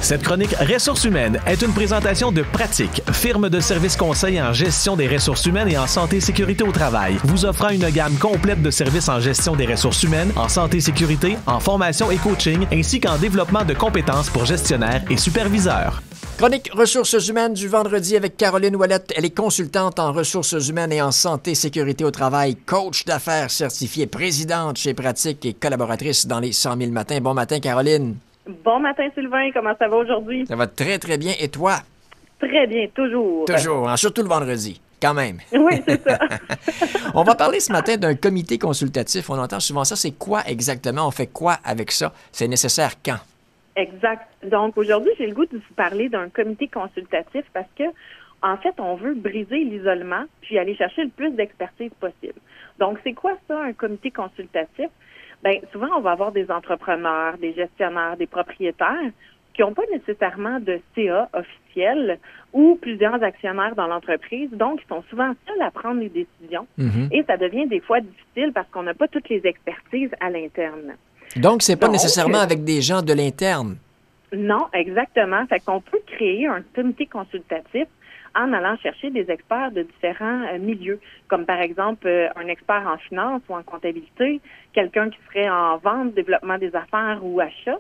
Cette chronique Ressources humaines est une présentation de Pratique, firme de services conseils en gestion des ressources humaines et en santé et sécurité au travail, vous offrant une gamme complète de services en gestion des ressources humaines, en santé et sécurité, en formation et coaching, ainsi qu'en développement de compétences pour gestionnaires et superviseurs. Chronique Ressources humaines du vendredi avec Caroline Ouellette. Elle est consultante en ressources humaines et en santé et sécurité au travail, coach d'affaires certifiée, présidente chez Pratique et collaboratrice dans les 100 000 matins. Bon matin, Caroline. Bon matin, Sylvain. Comment ça va aujourd'hui? Ça va très, très bien. Et toi? Très bien, toujours. Toujours, hein, surtout le vendredi, quand même. Oui, c'est ça. On va parler ce matin d'un comité consultatif. On entend souvent ça. C'est quoi exactement? On fait quoi avec ça? C'est nécessaire quand? Exact. Donc, aujourd'hui, j'ai le goût de vous parler d'un comité consultatif parce que, en fait, on veut briser l'isolement puis aller chercher le plus d'expertise possible. Donc, c'est quoi ça, un comité consultatif? Bien, souvent, on va avoir des entrepreneurs, des gestionnaires, des propriétaires qui n'ont pas nécessairement de CA officiel ou plusieurs actionnaires dans l'entreprise. Donc, ils sont souvent seuls à prendre les décisions. Et ça devient des fois difficile parce qu'on n'a pas toutes les expertises à l'interne. Donc, c'est pas nécessairement avec des gens de l'interne. Non, exactement. Fait qu'on peut créer un comité consultatif en allant chercher des experts de différents milieux, comme par exemple un expert en finance ou en comptabilité, quelqu'un qui serait en vente, développement des affaires ou achat,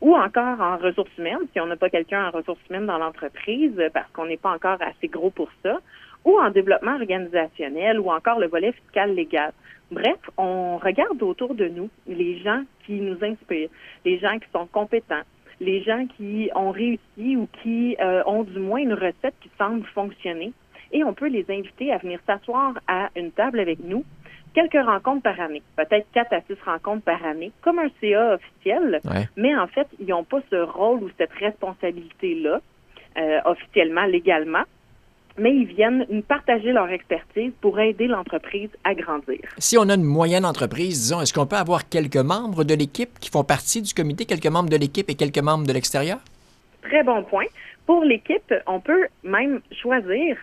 ou encore en ressources humaines, si on n'a pas quelqu'un en ressources humaines dans l'entreprise, parce qu'on n'est pas encore assez gros pour ça, ou en développement organisationnel, ou encore le volet fiscal légal. Bref, on regarde autour de nous les gens qui nous inspirent, les gens qui sont compétents, les gens qui ont réussi ou qui ont du moins une recette qui semble fonctionner. Et on peut les inviter à venir s'asseoir à une table avec nous, quelques rencontres par année, peut-être 4 à 6 rencontres par année, comme un CA officiel, mais en fait, ils n'ont pas ce rôle ou cette responsabilité-là, officiellement, légalement, mais ils viennent nous partager leur expertise pour aider l'entreprise à grandir. Si on a une moyenne entreprise, disons, est-ce qu'on peut avoir quelques membres de l'équipe qui font partie du comité, quelques membres de l'équipe et quelques membres de l'extérieur? Très bon point. Pour l'équipe, on peut même choisir,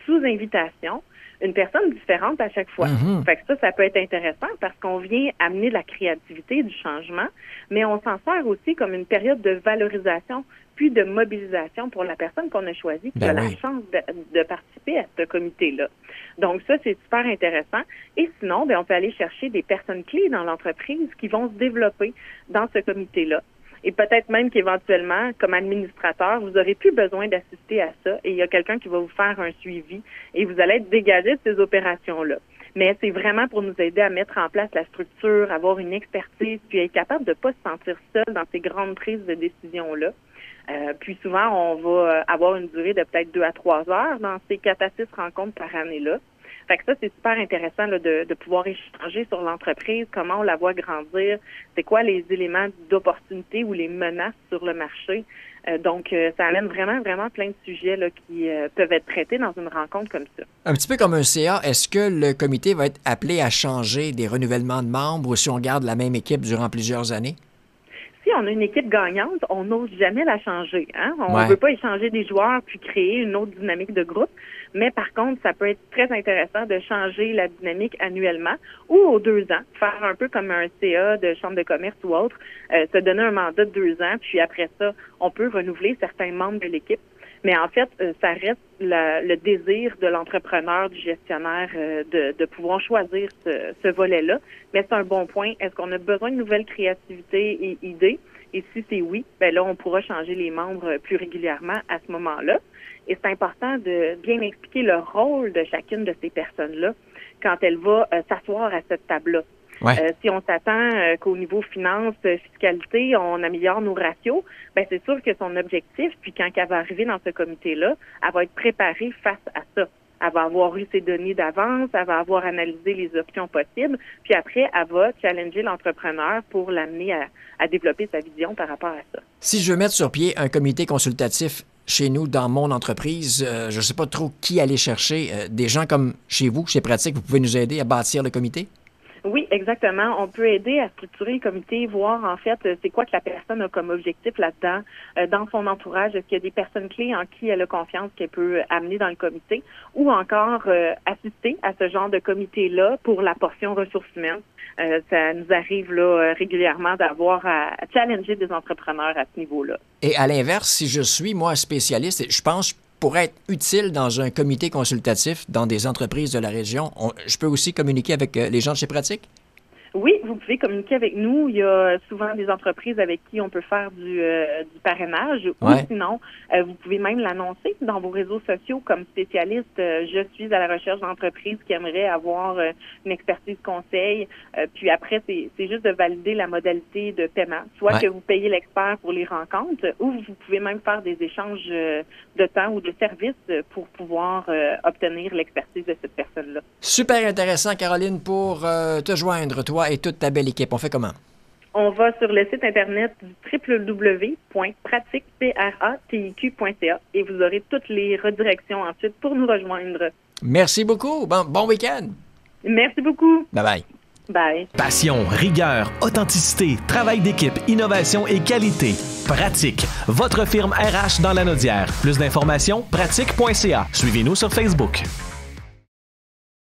sous invitation, une personne différente à chaque fois. Fait que ça peut être intéressant parce qu'on vient amener de la créativité, du changement, mais on s'en sert aussi comme une période de valorisation puis de mobilisation pour la personne qu'on a choisie qui a la chance de participer à ce comité-là. Donc ça, c'est super intéressant. Et sinon, on peut aller chercher des personnes clés dans l'entreprise qui vont se développer dans ce comité-là. Et peut-être même qu'éventuellement, comme administrateur, vous aurez plus besoin d'assister à ça et il y a quelqu'un qui va vous faire un suivi et vous allez être dégagé de ces opérations-là. Mais c'est vraiment pour nous aider à mettre en place la structure, avoir une expertise, puis être capable de ne pas se sentir seul dans ces grandes prises de décision-là. Puis souvent, on va avoir une durée de peut-être 2 à 3 heures dans ces 4 à 6 rencontres par année-là. Fait que ça, c'est super intéressant là, de pouvoir échanger sur l'entreprise, comment on la voit grandir, c'est quoi les éléments d'opportunité ou les menaces sur le marché. Donc, ça amène vraiment, vraiment plein de sujets là, qui peuvent être traités dans une rencontre comme ça. Un petit peu comme un CA, est-ce que le comité va être appelé à changer des renouvellements de membres ou si on garde la même équipe durant plusieurs années? Si on a une équipe gagnante, on n'ose jamais la changer. Hein? On ne veut pas échanger des joueurs puis créer une autre dynamique de groupe. Mais par contre, ça peut être très intéressant de changer la dynamique annuellement ou aux 2 ans, faire un peu comme un CA de chambre de commerce ou autre, se donner un mandat de 2 ans, puis après ça, on peut renouveler certains membres de l'équipe. Mais en fait, ça reste le désir de l'entrepreneur, du gestionnaire de pouvoir choisir ce volet-là. Mais c'est un bon point. Est-ce qu'on a besoin de nouvelles créativités et idées? Et si c'est oui, ben là, on pourra changer les membres plus régulièrement à ce moment-là. Et c'est important de bien expliquer le rôle de chacune de ces personnes-là quand elle va s'asseoir à cette table-là. Si on s'attend qu'au niveau finance, fiscalité, on améliore nos ratios, ben c'est sûr que son objectif, puis quand elle va arriver dans ce comité-là, elle va être préparée face à ça. Elle va avoir eu ses données d'avance, elle va avoir analysé les options possibles, puis après, elle va challenger l'entrepreneur pour l'amener à développer sa vision par rapport à ça. Si je veux mettre sur pied un comité consultatif chez nous, dans mon entreprise, je ne sais pas trop qui aller chercher. Des gens comme chez vous, chez Pratique, vous pouvez nous aider à bâtir le comité? Oui, exactement. On peut aider à structurer le comité, voir en fait c'est quoi que la personne a comme objectif là-dedans, dans son entourage. Est-ce qu'il y a des personnes clés en qui elle a confiance qu'elle peut amener dans le comité, ou encore assister à ce genre de comité-là pour la portion ressources humaines. Ça nous arrive là régulièrement d'avoir à challenger des entrepreneurs à ce niveau-là. Et à l'inverse, si je suis, moi, spécialiste, je pense pour être utile dans un comité consultatif dans des entreprises de la région, je peux aussi communiquer avec les gens de chez Pratique? Oui, vous pouvez communiquer avec nous. Il y a souvent des entreprises avec qui on peut faire du parrainage. Ouais. Ou sinon, vous pouvez même l'annoncer dans vos réseaux sociaux comme spécialiste. Je suis à la recherche d'entreprises qui aimeraient avoir une expertise conseil. Puis après, c'est juste de valider la modalité de paiement. Soit que vous payez l'expert pour les rencontres, ou vous pouvez même faire des échanges de temps ou de services pour pouvoir obtenir l'expertise de cette personne-là. Super intéressant, Caroline, pour te joindre, toi et toute ta belle équipe. On fait comment? On va sur le site internet du www.pratic.ca et vous aurez toutes les redirections ensuite pour nous rejoindre. Merci beaucoup. Bon week-end. Merci beaucoup. Bye-bye. Bye. Passion, rigueur, authenticité, travail d'équipe, innovation et qualité. Pratique, votre firme RH dans Lanaudière. Plus d'informations, pratique.ca. Suivez-nous sur Facebook.